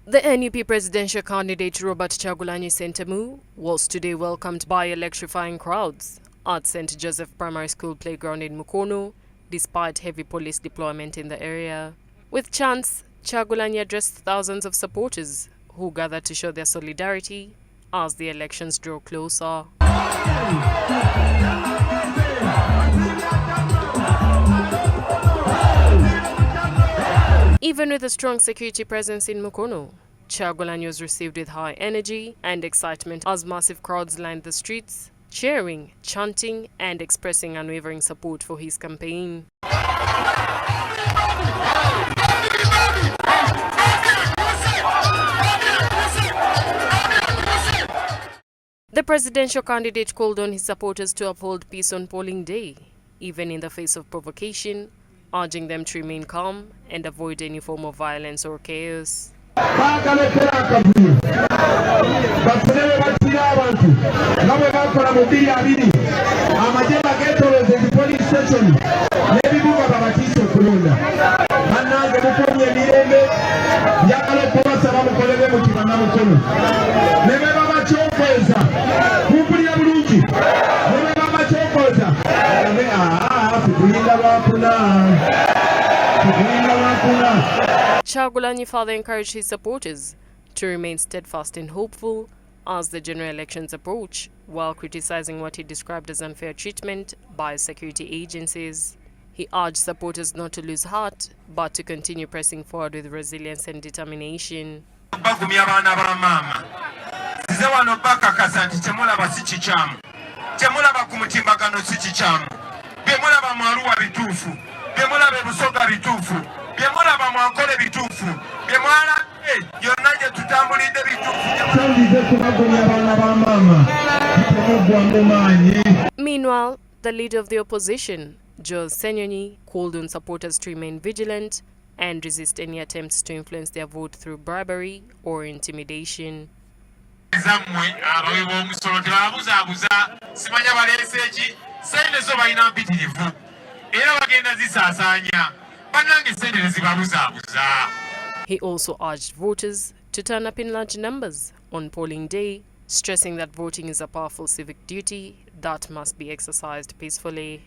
The NUP presidential candidate Robert Kyagulanyi Ssentamu was today welcomed by electrifying crowds at St. Joseph Primary School playground in Mukono, despite heavy police deployment in the area. With chants, Kyagulanyi addressed thousands of supporters who gathered to show their solidarity as the elections draw closer. Even with a strong security presence in Mukono, Kyagulanyi was received with high energy and excitement as massive crowds lined the streets, cheering, chanting, and expressing unwavering support for his campaign. The presidential candidate called on his supporters to uphold peace on polling day, even in the face of provocation, urging them to remain calm and avoid any form of violence or chaos. Kyagulanyi further encouraged his supporters to remain steadfast and hopeful as the general elections approach, while criticizing what he described as unfair treatment by security agencies. He urged supporters not to lose heart, but to continue pressing forward with resilience and determination. Meanwhile, the leader of the opposition, Senyonyi, called on supporters to remain vigilant and resist any attempts to influence their vote through bribery or intimidation. He also urged voters to turn up in large numbers on polling day, stressing that voting is a powerful civic duty that must be exercised peacefully.